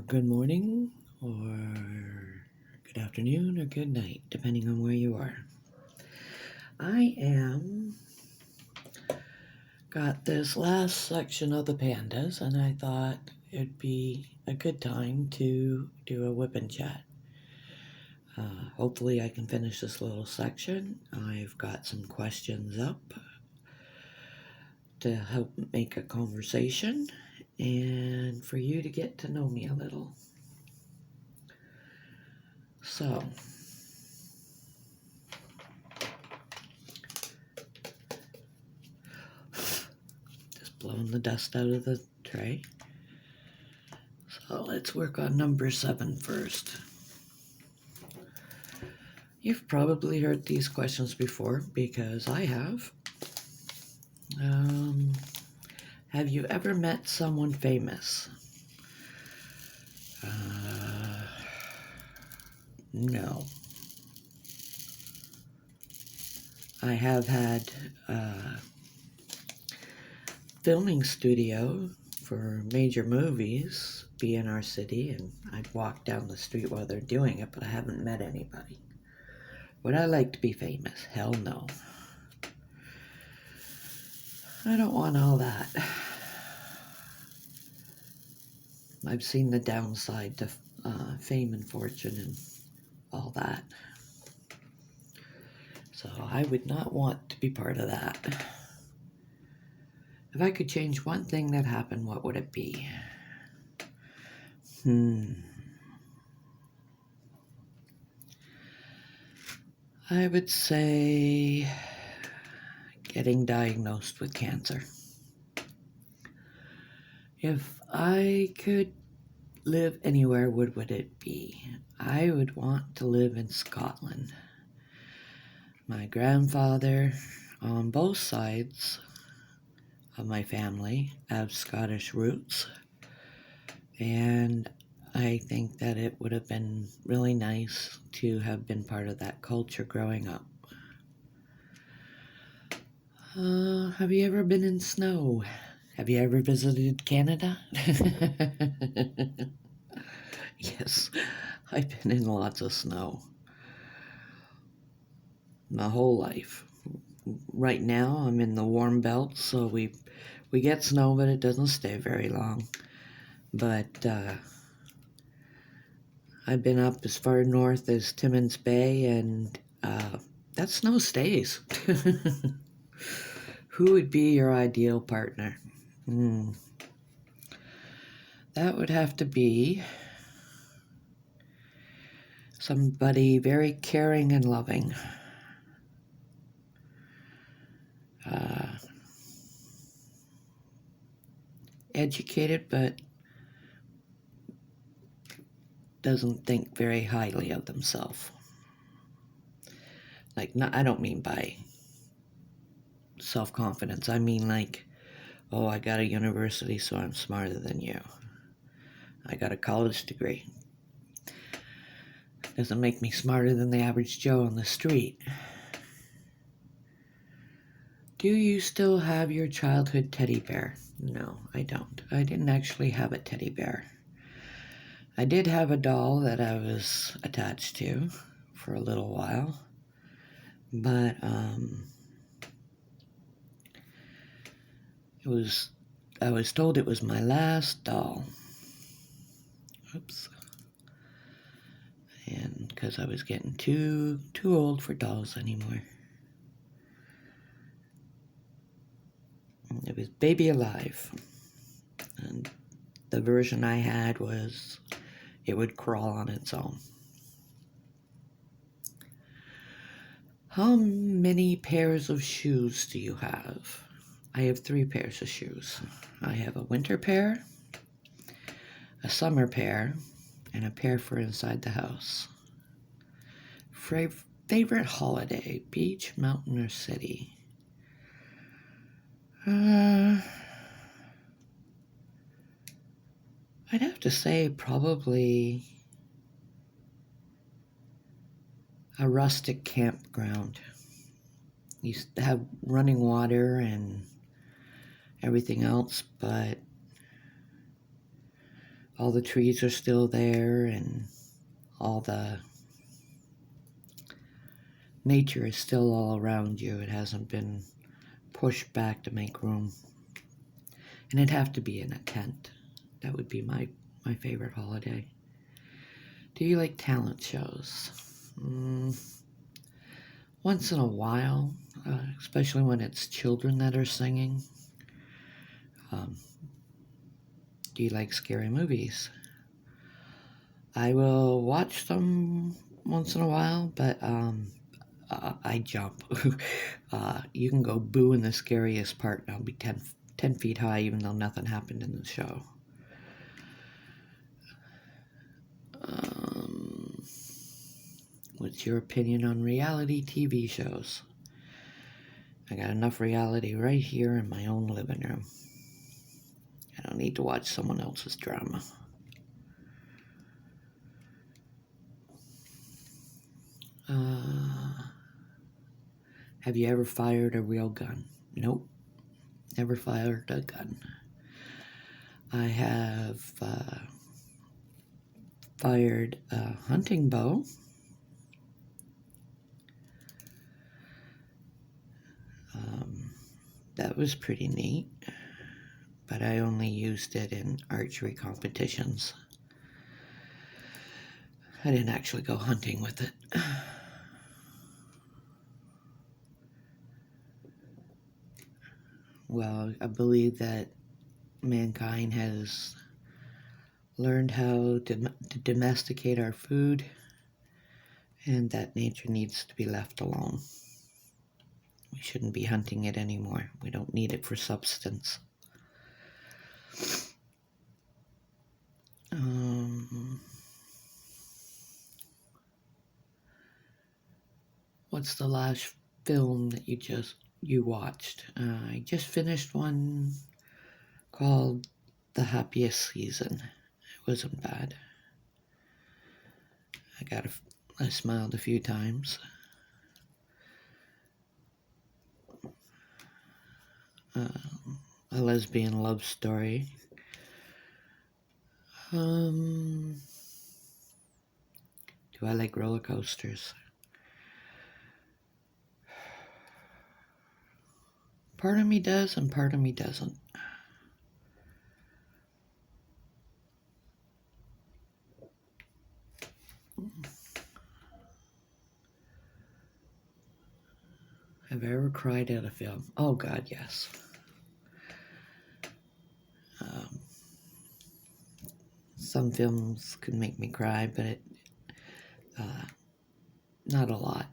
good morning, or good afternoon, or good night, depending on where you are. Got this last section of the pandas, and I thought it'd be a good time to do a whip and chat. Hopefully I can finish this little section. I've got some questions up to help make a conversation and for you to get to know me a little. So, just blowing the dust out of the tray. So let's work on number 7 first. You've probably heard these questions before because I have. Have you ever met someone famous? No. I have had a filming studio for major movies be in our city, and I'd walk down the street while they're doing it, but I haven't met anybody. Would I like to be famous? Hell no. I don't want all that. I've seen the downside to fame and fortune and all that. So I would not want to be part of that. If I could change one thing that happened, what would it be? I would say getting diagnosed with cancer. If I could live anywhere, what would it be? I would want to live in Scotland. My grandfather, on both sides of my family, have Scottish roots, and I think that it would have been really nice to have been part of that culture growing up. Have you ever been in snow? Have you ever visited Canada? Yes, I've been in lots of snow. My whole life. Right now, I'm in the warm belt, so we get snow, but it doesn't stay very long. But I've been up as far north as Timmins Bay, and that snow stays. Who would be your ideal partner? That would have to be somebody very caring and loving. Educated, but doesn't think very highly of themselves. Like, I don't mean by self-confidence. I mean like, oh, I got a university, so I'm smarter than you. I got a college degree. Doesn't make me smarter than the average Joe on the street. Do you still have your childhood teddy bear? No, I don't. I didn't actually have a teddy bear. I did have a doll that I was attached to for a little while, but I was told it was my last doll. Oops. And because I was getting too old for dolls anymore. It was Baby Alive. And the version I had was it would crawl on its own. How many pairs of shoes do you have? I have 3 pairs of shoes. I have a winter pair, a summer pair, and a pair for inside the house. Favorite holiday, beach, mountain, or city? I'd have to say probably a rustic campground. Used to have running water and everything else, but all the trees are still there and all the nature is still all around you. It hasn't been pushed back to make room. And it'd have to be in a tent. That would be my favorite holiday. Do you like talent shows? Once in a while, especially when it's children that are singing. Do you like scary movies? I will watch them once in a while, but I jump. You can go boo in the scariest part and I'll be 10 feet high even though nothing happened in the show. What's your opinion on reality TV shows? I got enough reality right here in my own living room. I don't need to watch someone else's drama. Have you ever fired a real gun? Nope. Never fired a gun. I have fired a hunting bow. That was pretty neat, but I only used it in archery competitions. I didn't actually go hunting with it. Well, I believe that mankind has learned how to domesticate our food, and that nature needs to be left alone. We shouldn't be hunting it anymore. We don't need it for substance. What's the last film that you watched? I just finished one called The Happiest Season. It wasn't bad. I smiled a few times. A lesbian love story. Do I like roller coasters? Part of me does and part of me doesn't. Have I ever cried at a film? Oh God, yes. Some films could make me cry, but not a lot.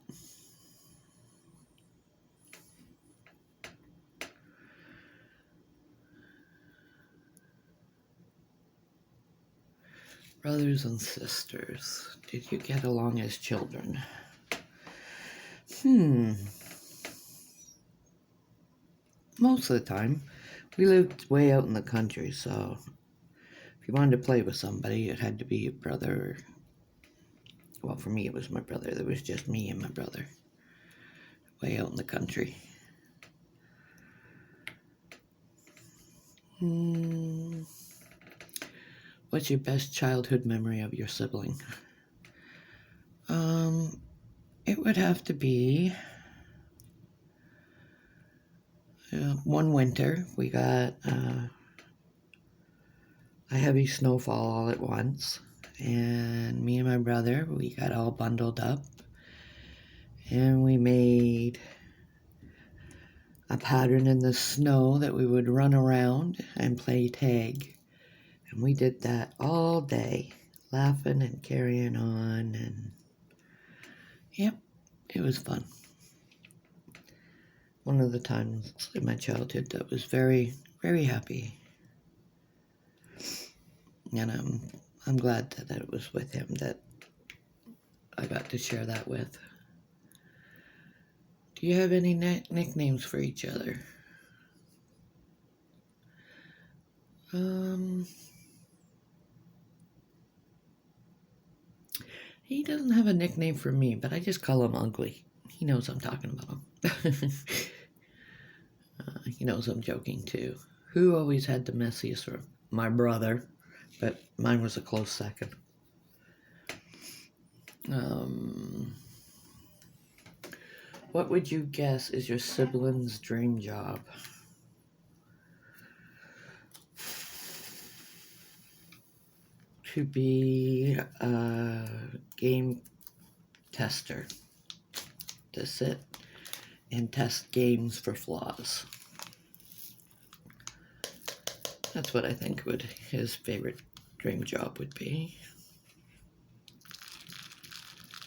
Brothers and sisters, did you get along as children? Most of the time. We lived way out in the country, so if you wanted to play with somebody, it had to be your brother. Well, for me, it was my brother. There was just me and my brother. Way out in the country. What's your best childhood memory of your sibling? It would have to be one winter. We got a heavy snowfall all at once, and me and my brother, we got all bundled up, and we made a pattern in the snow that we would run around and play tag. And we did that all day, laughing and carrying on, and yep, it was fun. One of the times in my childhood that was very, very happy. And I'm glad that it was with him that I got to share that with. Do you have any nicknames for each other? He doesn't have a nickname for me, but I just call him Ugly. He knows I'm talking about him. He knows I'm joking too. Who always had the messiest room? My brother. but mine was a close second. What would you guess is your sibling's dream job? To be a game tester. To sit and test games for flaws. That's what I think his favorite dream job would be.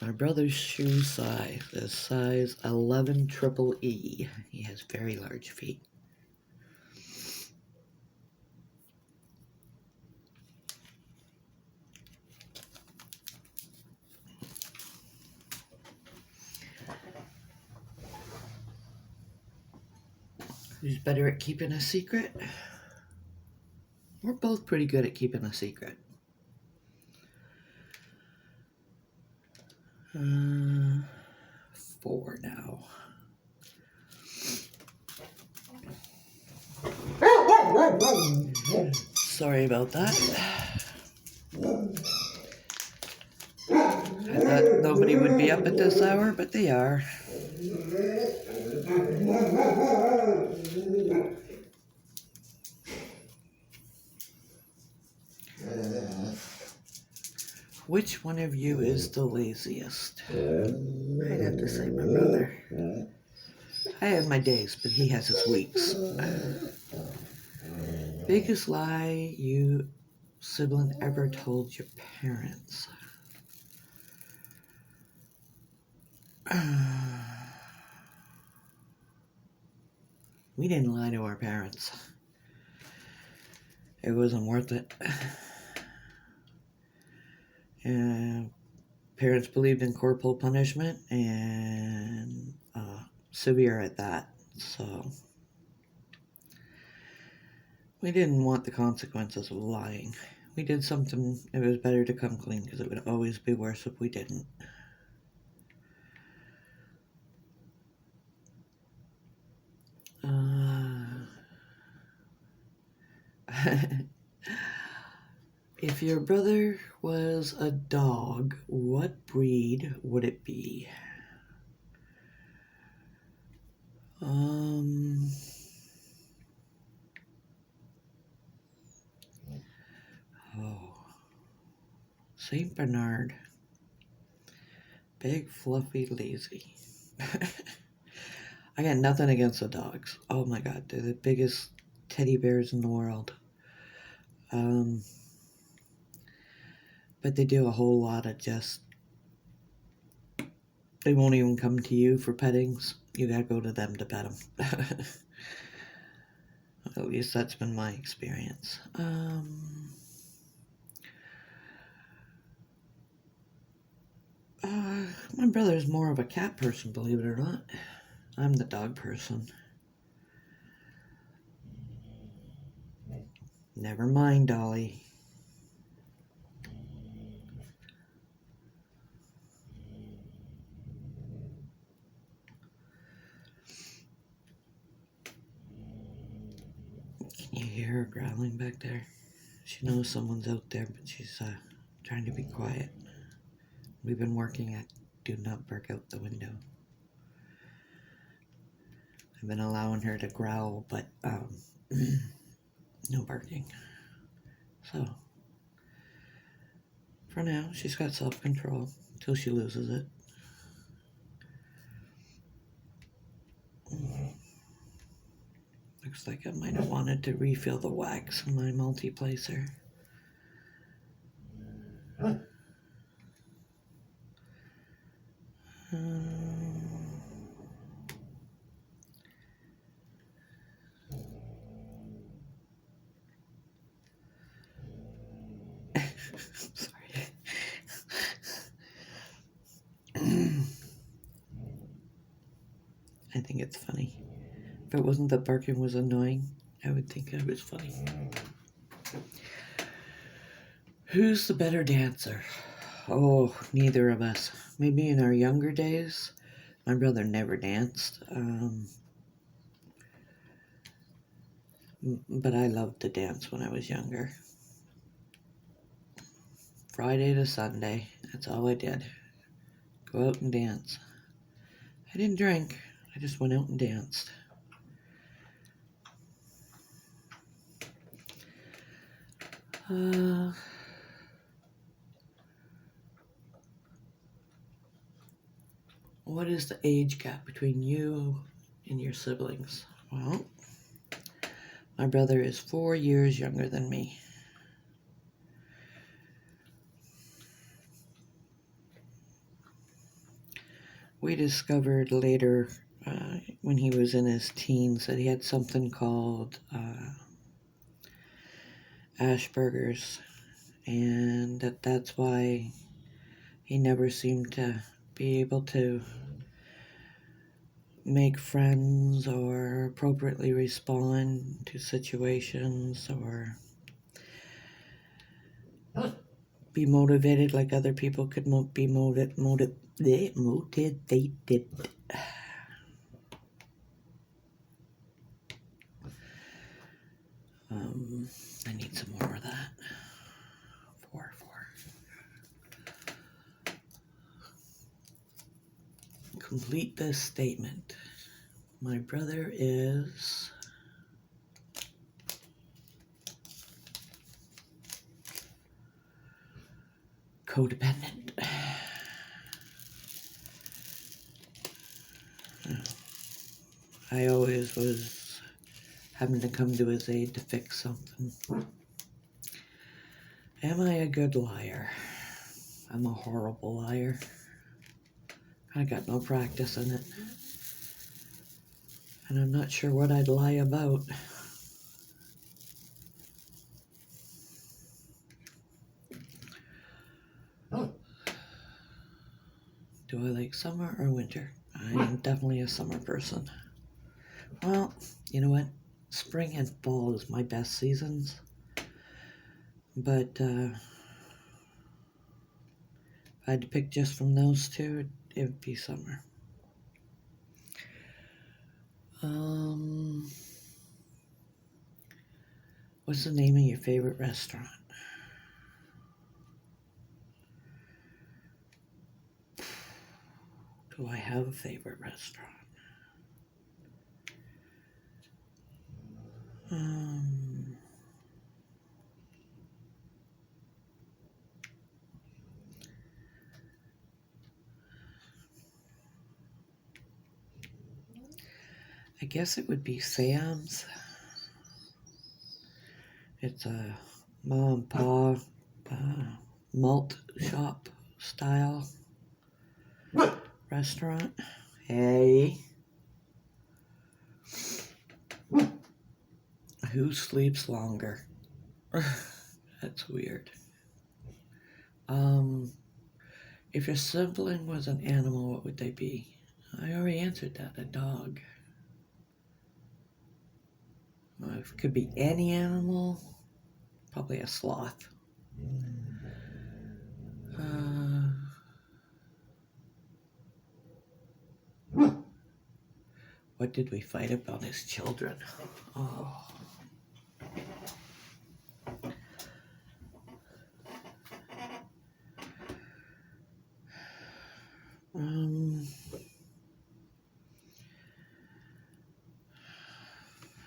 My brother's shoe size is size 11 triple E. He has very large feet. Who's better at keeping a secret? We're both pretty good at keeping a secret. 4 now. Sorry about that. I thought nobody would be up at this hour, but they are. Which one of you is the laziest? I'd have to say my brother. I have my days, but he has his weeks. Biggest lie you sibling ever told your parents? We didn't lie to our parents. It wasn't worth it. Parents believed in corporal punishment, and severe at that. So we didn't want the consequences of lying. We did something, it was better to come clean, because it would always be worse if we didn't. If your brother was a dog, what breed would it be? Saint Bernard. Big, fluffy, lazy. I got nothing against the dogs. Oh my god, they're the biggest teddy bears in the world. But they do a whole lot of just... They won't even come to you for pettings. You gotta go to them to pet them. At least that's been my experience. My brother's more of a cat person, believe it or not. I'm the dog person. Never mind, Dolly. Can you hear her growling back there? She knows someone's out there, but she's trying to be quiet. We've been working at do not bark out the window. I've been allowing her to growl, but no barking. So, for now, she's got self-control until she loses it. Looks like I might have wanted to refill the wax in my multi-placer. Sorry. I think it's funny. If it wasn't that barking was annoying, I would think it was funny. Who's the better dancer? Oh, neither of us. Maybe in our younger days. My brother never danced. But I loved to dance when I was younger. Friday to Sunday. That's all I did. Go out and dance. I didn't drink. I just went out and danced. What is the age gap between you and your siblings? Well, my brother is 4 years younger than me. We discovered later, when he was in his teens, that he had something called Asperger's, and that's why he never seemed to be able to make friends or appropriately respond to situations or be motivated like other people could be motivated. I need some more of that. Four. Complete this statement. My brother is codependent. I always was having to come to his aid to fix something. Am I a good liar? I'm a horrible liar. I got no practice in it. And I'm not sure what I'd lie about. Do I like summer or winter? I'm definitely a summer person. Well, you know what? Spring and fall is my best seasons. But if I had to pick just from those two, it would be summer. What's the name of your favorite restaurant? Do I have a favorite restaurant? I guess it would be Sam's. It's a mom and pa malt shop style restaurant. Hey. Who sleeps longer? That's weird. If your sibling was an animal, what would they be? I already answered that, a dog. If it could be any animal, probably a sloth. What did we fight about as children? Oh.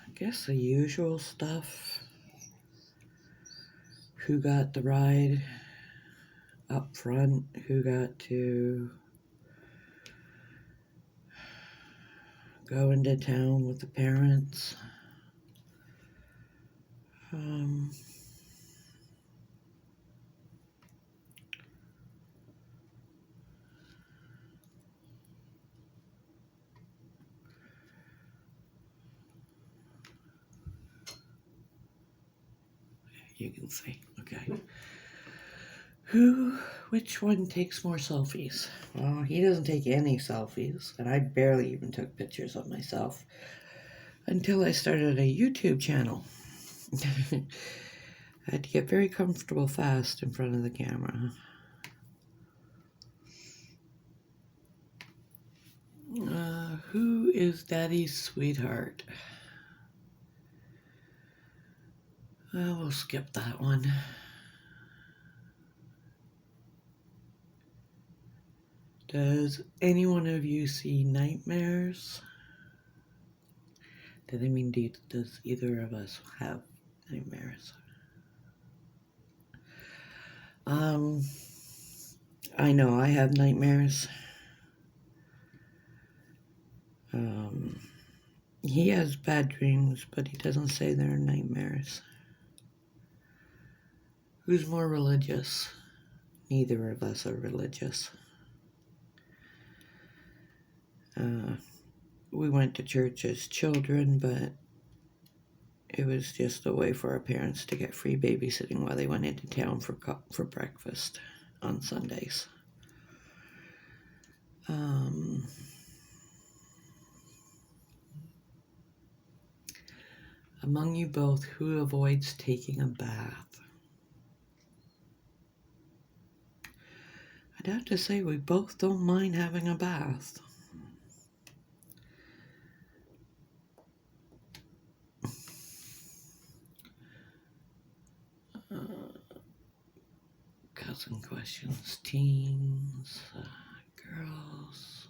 I guess the usual stuff. Who got the ride up front? Who got to go into town with the parents? You can see, okay. Which one takes more selfies? Well, he doesn't take any selfies, and I barely even took pictures of myself until I started a YouTube channel. I had to get very comfortable fast in front of the camera. Who is Daddy's sweetheart? We'll skip that one. Does any one of you see nightmares? Does either of us have nightmares? I know I have nightmares. He has bad dreams, but he doesn't say they're nightmares. Who's more religious? Neither of us are religious. We went to church as children, but it was just a way for our parents to get free babysitting while they went into town for breakfast on Sundays. Among you both, who avoids taking a bath? I'd have to say we both don't mind having a bath. Cousin questions, teens, girls.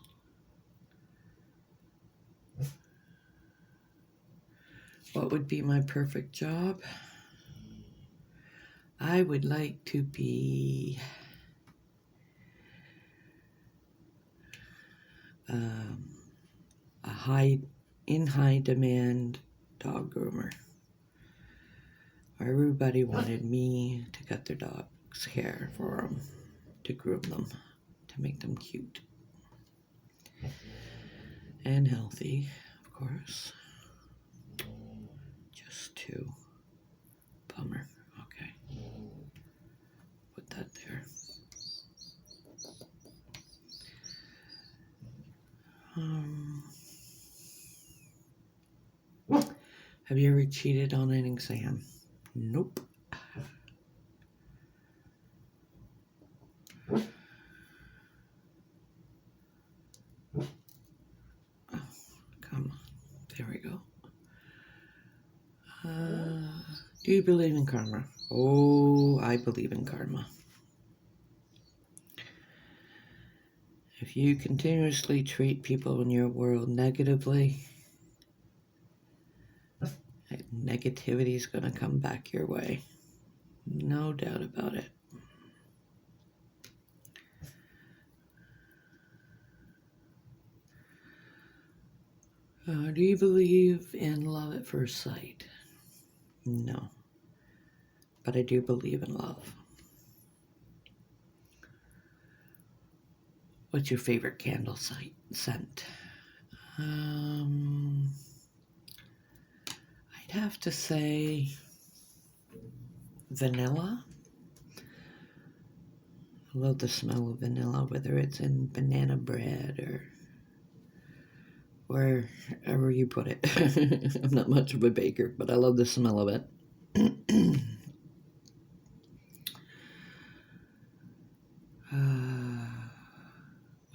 What would be my perfect job? I would like to be a high demand dog groomer. Everybody wanted me to cut their dog's hair for them, to groom them, to make them cute and healthy, of course. Just two. Bummer. Okay. Put that there. Have you ever cheated on an exam? Nope. Oh, come on. There we go. Do you believe in karma? Oh, I believe in karma. If you continuously treat people in your world negatively, negativity is going to come back your way. No doubt about it. Do you believe in love at first sight? No. But I do believe in love. What's your favorite candle scent? I'd have to say vanilla. I love the smell of vanilla, whether it's in banana bread or wherever you put it. I'm not much of a baker, but I love the smell of it.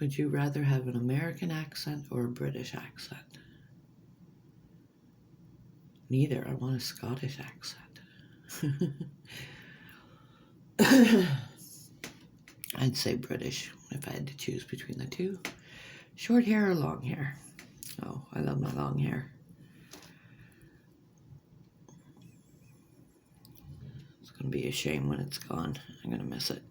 Would you rather have an American accent or a British accent? Neither. I want a Scottish accent. I'd say British if I had to choose between the two. Short hair or long hair? Oh, I love my long hair. It's going to be a shame when it's gone. I'm going to miss it.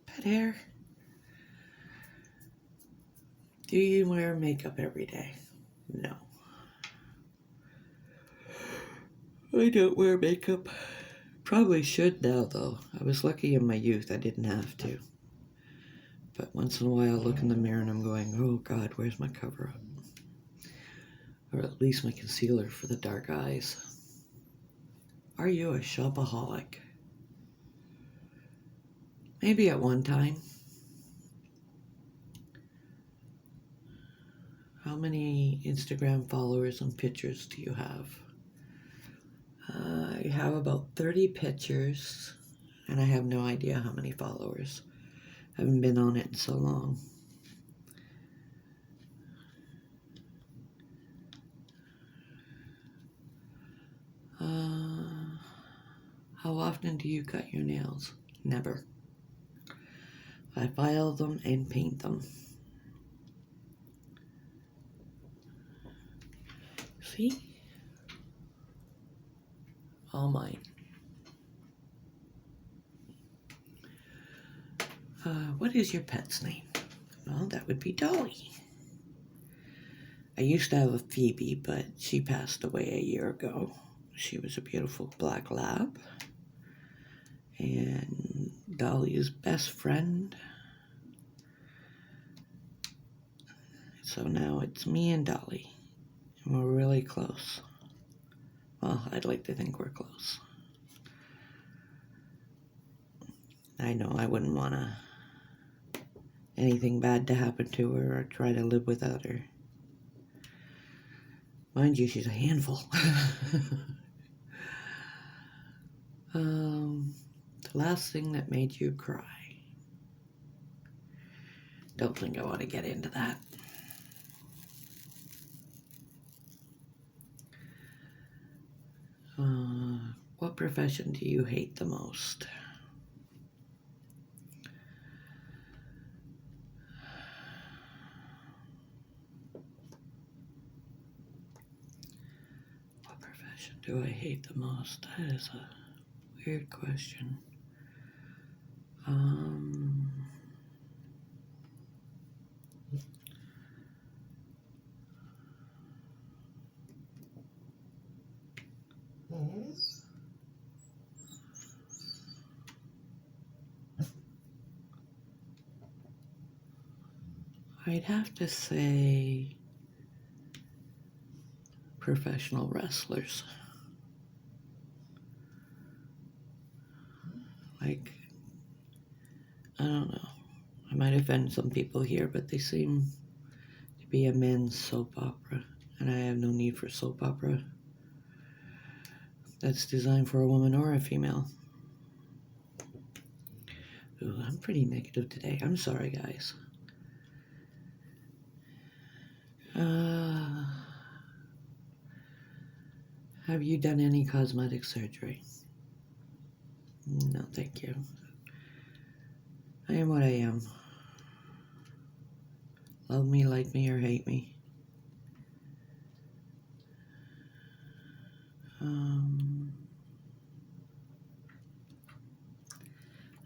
Pet hair. Do you wear makeup every day? No. I don't wear makeup. Probably should now, though. I was lucky in my youth I didn't have to. But once in a while I look in the mirror and I'm going, oh God, where's my cover-up? Or at least my concealer for the dark eyes. Are you a shopaholic? Maybe at one time. How many Instagram followers and pictures do you have? I have about 30 pictures, and I have no idea how many followers. I haven't been on it in so long. How often do you cut your nails? Never. I file them and paint them. See? All mine. What is your pet's name? Well, that would be Dolly. I used to have a Phoebe, but she passed away a year ago. She was a beautiful black lab. And Dolly's best friend. So now it's me and Dolly. And we're really close. Well, I'd like to think we're close. I know I wouldn't want anything bad to happen to her or try to live without her. Mind you, she's a handful. The last thing that made you cry. Don't think I want to get into that. What profession do you hate the most? What profession do I hate the most? That is a weird question. I'd have to say professional wrestlers. Like, I don't know. I might offend some people here, but they seem to be a men's soap opera, and I have no need for soap opera that's designed for a woman or a female. Ooh, I'm pretty negative today. I'm sorry, guys. Have you done any cosmetic surgery? No, thank you. I am what I am. Love me, like me, or hate me.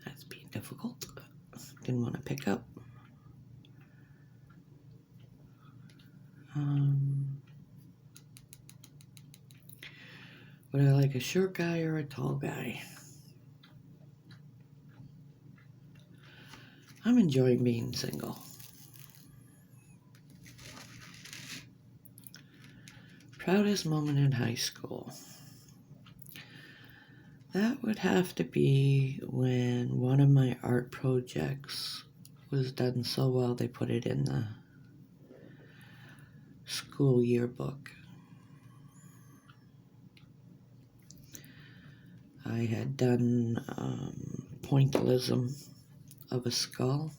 That's being difficult. Didn't want to pick up. Would I like a short guy or a tall guy? I'm enjoying being single. Proudest moment in high school. That would have to be when one of my art projects was done so well they put it in the school yearbook. I had done Pointillism of a skull,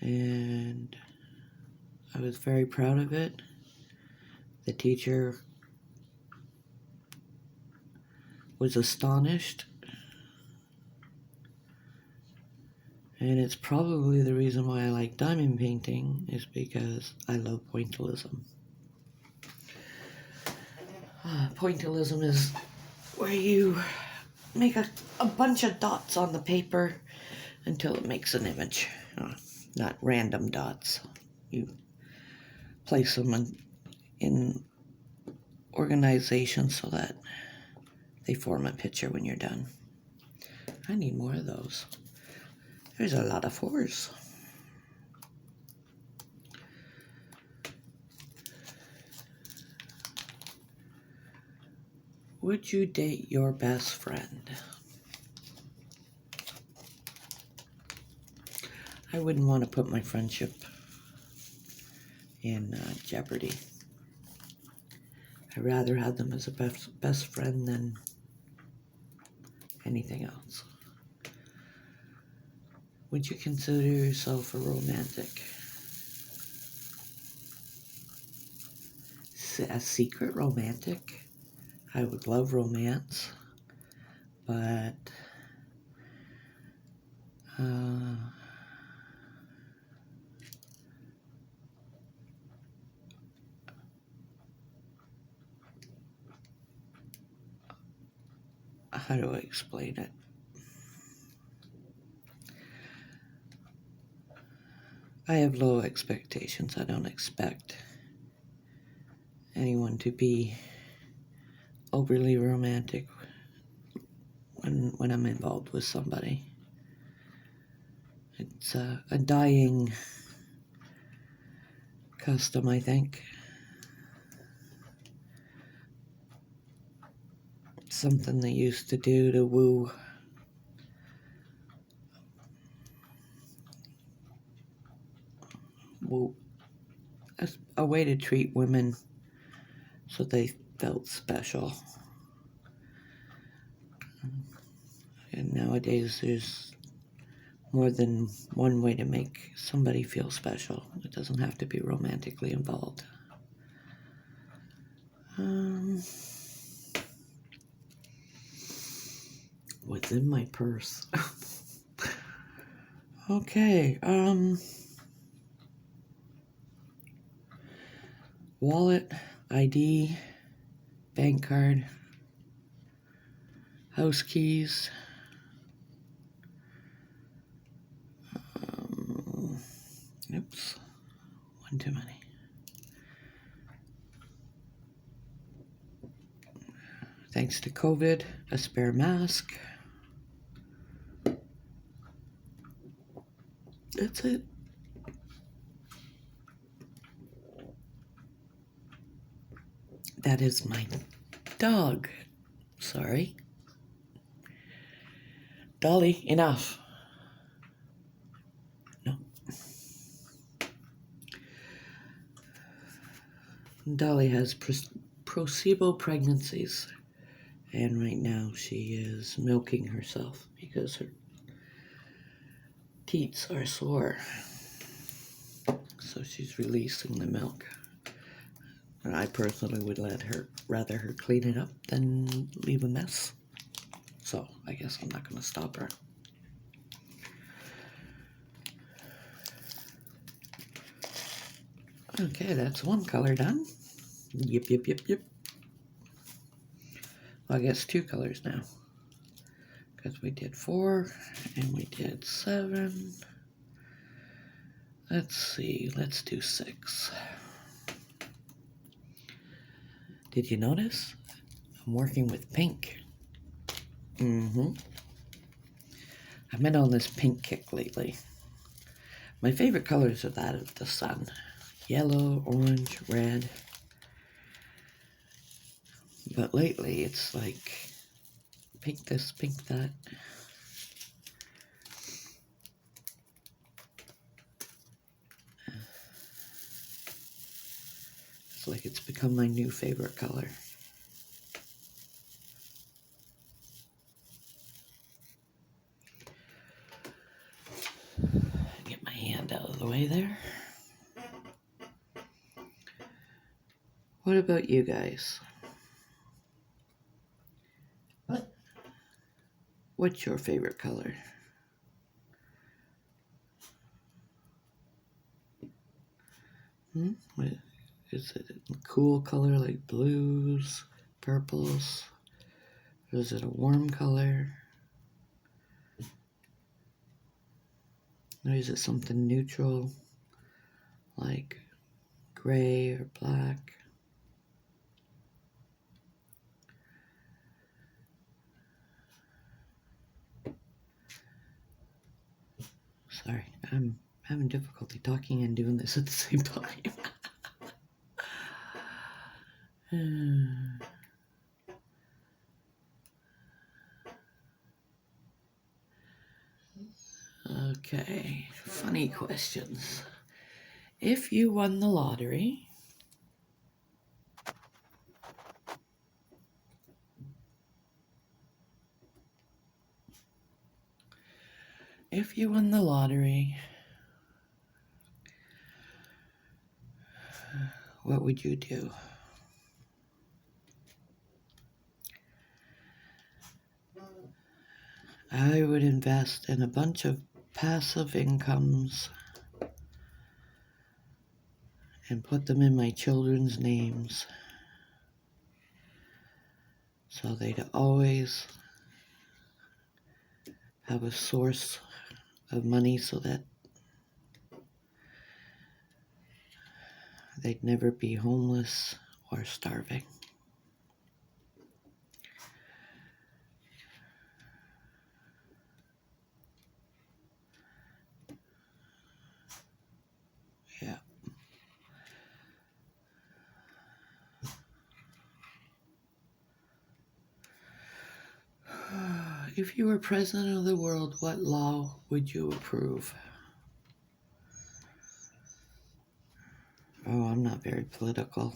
and I was very proud of it. The teacher was astonished, and it's probably the reason why I like diamond painting is because I love Pointillism. Pointillism is where you make a bunch of dots on the paper until it makes an image. Not random dots. You place them in organization so that they form a picture when you're done. I need more of those. There's a lot of 4s. Would you date your best friend? I wouldn't want to put my friendship in jeopardy. I'd rather have them as a best friend than anything else. Would you consider yourself a romantic? A secret romantic? I would love romance, but how do I explain it? I have low expectations. I don't expect anyone to be overly romantic when I'm involved with somebody. It's a dying custom, I think. Something they used to do to woo a way to treat women so they felt special. And nowadays there's more than one way to make somebody feel special. It doesn't have to be romantically involved. What's in my purse? Okay, wallet, ID, bank card, house keys, oops, one too many. Thanks to COVID, a spare mask. That's it. That is my dog. Sorry. Dolly, enough. No. Dolly has placebo pregnancies. And right now she is milking herself because her teats are sore. So she's releasing the milk. And I personally would rather her clean it up than leave a mess. So I guess I'm not going to stop her. Okay, that's one color done. Yep. Well, I guess two colors now. Because we did 4 and we did 7. Let's see, let's do 6. Did you notice? I'm working with pink. I've been on this pink kick lately. My favorite colors are that of the sun. Yellow, orange, red. But lately it's like pink this, pink that. It's like it's become my new favorite color. Get my hand out of the way there. What about you guys? What's your favorite color? What, is it a cool color like blues, purples? Or is it a warm color? Or is it something neutral like gray or black? Sorry, I'm having difficulty talking and doing this at the same time. Okay, funny questions. If you won the lottery, what would you do? I would invest in a bunch of passive incomes and put them in my children's names so they'd always have a source of money so that they'd never be homeless or starving. Yeah. If you were president of the world, what law would you approve? Oh, I'm not very political.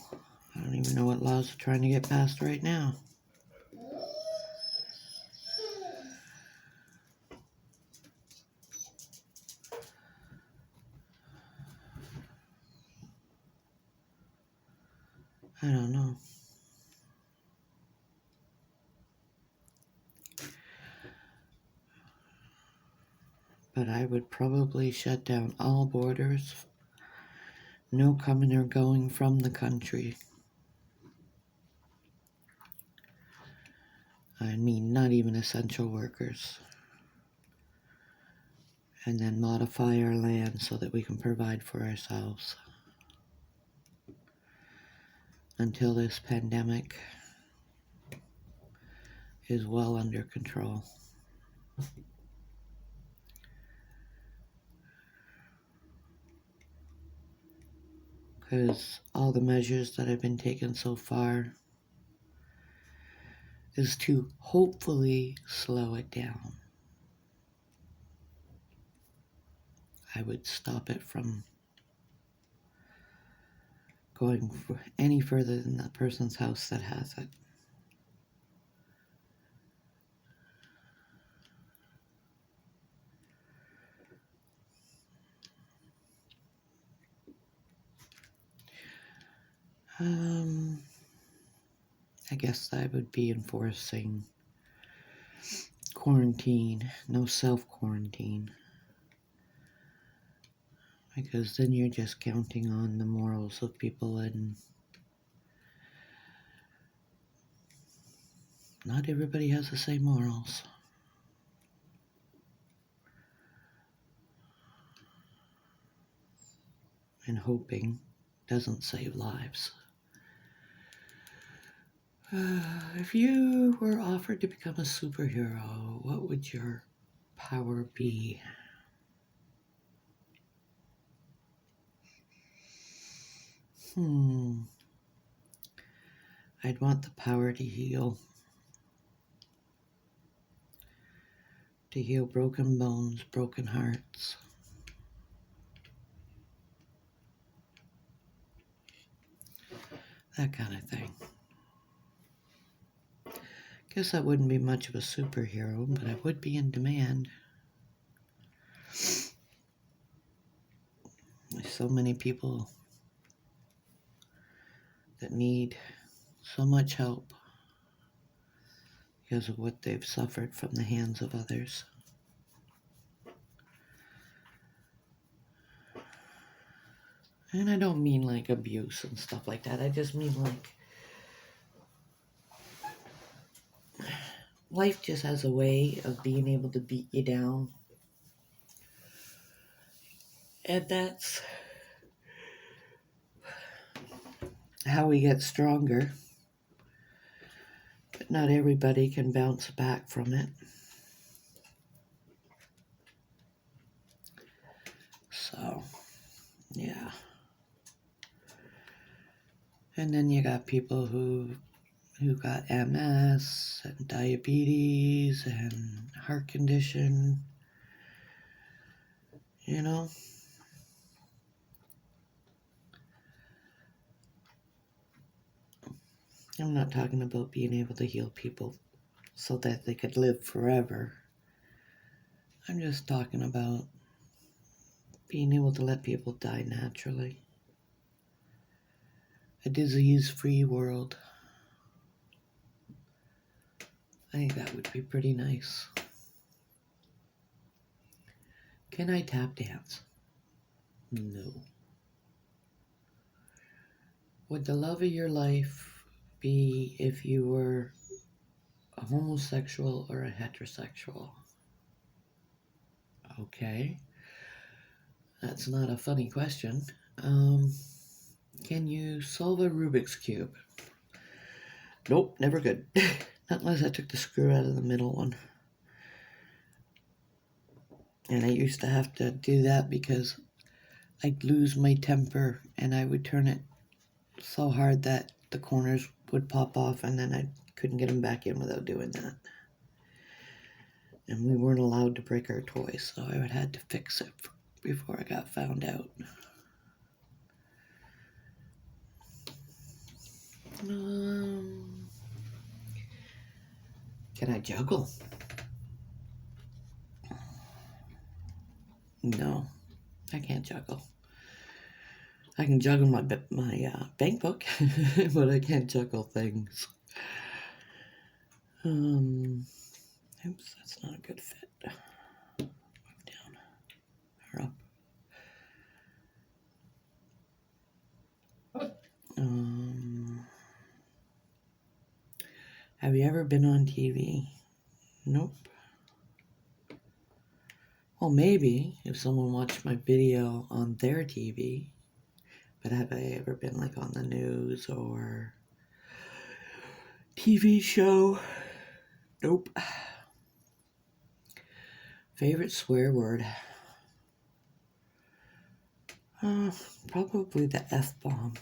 I don't even know what laws are trying to get passed right now. I don't know. But I would probably shut down all borders. No coming or going from the country. I mean, not even essential workers. And then modify our land so that we can provide for ourselves. Until this pandemic is well under control. Because all the measures that have been taken so far is to hopefully slow it down. I would stop it from going any further than that person's house that has it. I guess I would be enforcing quarantine, no self-quarantine. Because then you're just counting on the morals of people, and not everybody has the same morals. And hoping doesn't save lives. If you were offered to become a superhero, what would your power be? I'd want the power to heal. To heal broken bones, broken hearts. That kind of thing. Guess I wouldn't be much of a superhero, but I would be in demand. There's so many people that need so much help because of what they've suffered from the hands of others. And I don't mean like abuse and stuff like that. I just mean like life just has a way of being able to beat you down. And that's how we get stronger. But not everybody can bounce back from it. So, yeah. And then you got people who got MS and diabetes and heart condition, you know. I'm not talking about being able to heal people so that they could live forever. I'm just talking about being able to let people die naturally. A disease-free world. I think that would be pretty nice. Can I tap dance? No. Would the love of your life be if you were a homosexual or a heterosexual? Okay. That's not a funny question. Can you solve a Rubik's Cube? Nope, never could. Not unless I took the screw out of the middle one. And I used to have to do that because I'd lose my temper and I would turn it so hard that the corners would pop off and then I couldn't get them back in without doing that. And we weren't allowed to break our toys, so I would have to fix it before I got found out. Can I juggle? No, I can't juggle. I can juggle my bank book, but I can't juggle things. Oops, that's not a good fit. Move down or up. Have you ever been on TV? Nope. Well, maybe if someone watched my video on their TV, but have I ever been like on the news or TV show? Nope. Favorite swear word? Probably the F-bomb.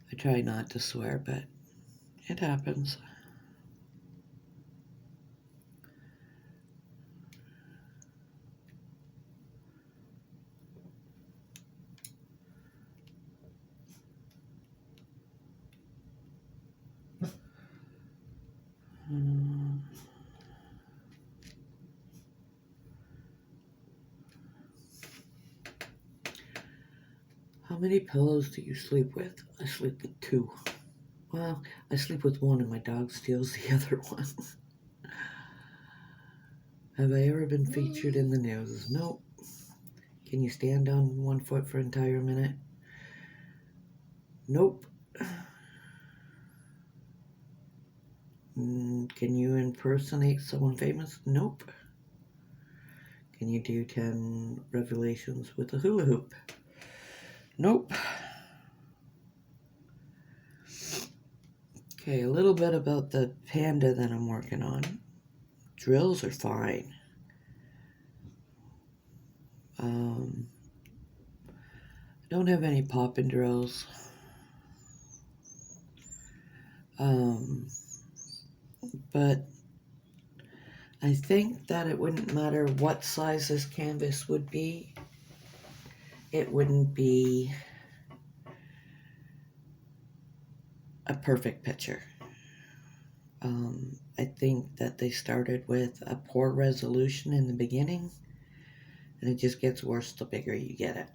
I try not to swear, but it happens. How many pillows do you sleep with? I sleep with 2. Well, I sleep with 1 and my dog steals the other one. Have I ever been featured in the news? Nope. Can you stand on 1 foot for an entire minute? Nope. Can you impersonate someone famous? Nope. Can you do 10 revelations with a hula hoop? Nope. Okay, a little bit about the panda that I'm working on. Drills are fine. I don't have any poppin' drills. But I think that it wouldn't matter what size this canvas would be. It wouldn't be a perfect picture. I think that they started with a poor resolution in the beginning, and it just gets worse the bigger you get it.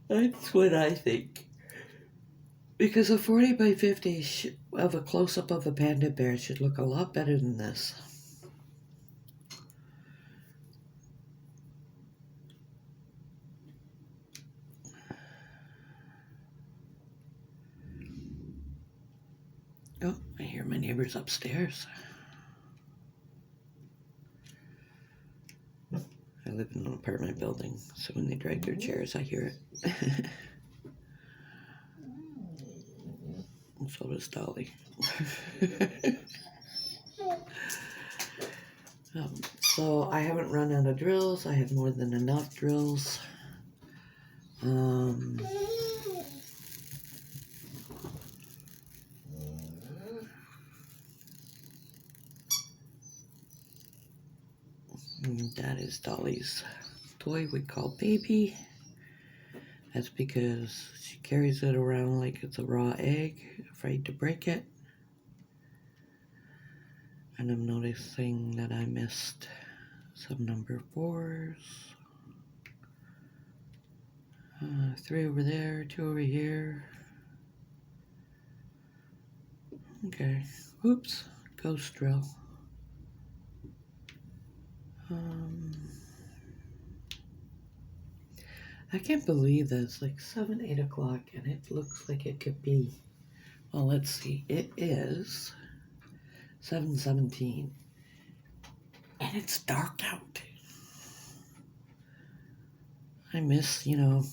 That's what I think. Because a 40 by 50 of a close-up of a panda bear should look a lot better than this. Oh, I hear my neighbors upstairs. I live in an apartment building, so when they drag their chairs, I hear it. And so does Dolly. So I haven't run out of drills. I have more than enough drills. That is Dolly's toy we call Baby. That's because she carries it around like it's a raw egg, afraid to break it. And I'm noticing that I missed some number 4s. 3 over there, 2 over here. Okay. Oops. Ghost drill. I can't believe that it's like 7, 8 o'clock and it looks like it could be, well, let's see, it is 7:17 and it's dark out. I miss, the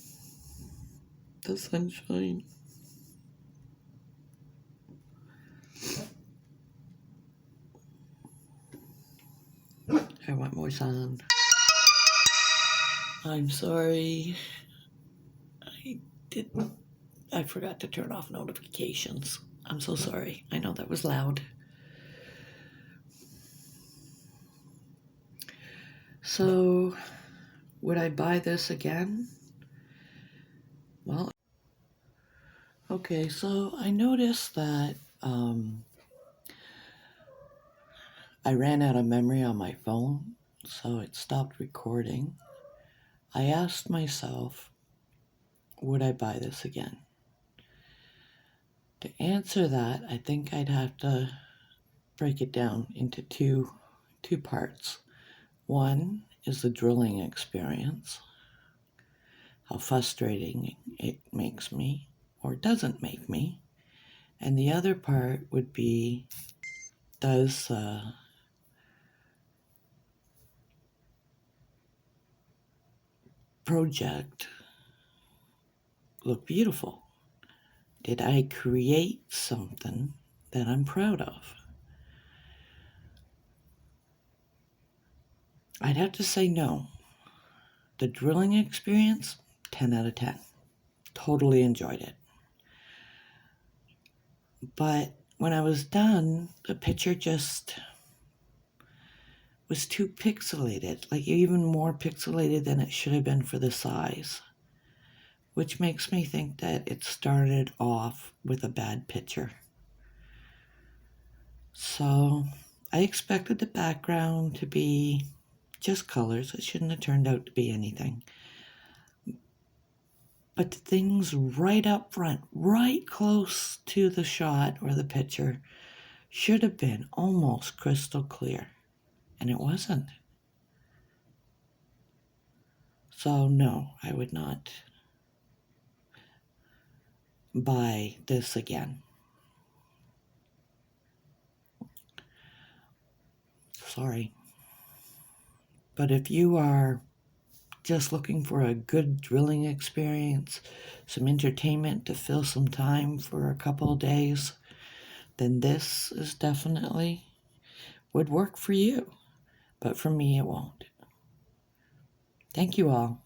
sunshine. I want more sun. I'm sorry. I forgot to turn off notifications. I'm so sorry. I know that was loud. So, would I buy this again? Well, okay, so I noticed that I ran out of memory on my phone, so it stopped recording. I asked myself, would I buy this again? To answer that, I think I'd have to break it down into two parts. One is the drilling experience, how frustrating it makes me or doesn't make me. And the other part would be, does project look beautiful? Did I create something that I'm proud of? I'd have to say no. The drilling experience, 10 out of 10. Totally enjoyed it. But when I was done, the picture just was too pixelated, like even more pixelated than it should have been for the size, which makes me think that it started off with a bad picture. So I expected the background to be just colors. It shouldn't have turned out to be anything. But the things right up front, right close to the shot or the picture, should have been almost crystal clear. And it wasn't. So no, I would not buy this again. Sorry. But if you are just looking for a good drilling experience, some entertainment to fill some time for a couple of days, then this is definitely would work for you. But for me, it won't. Thank you all.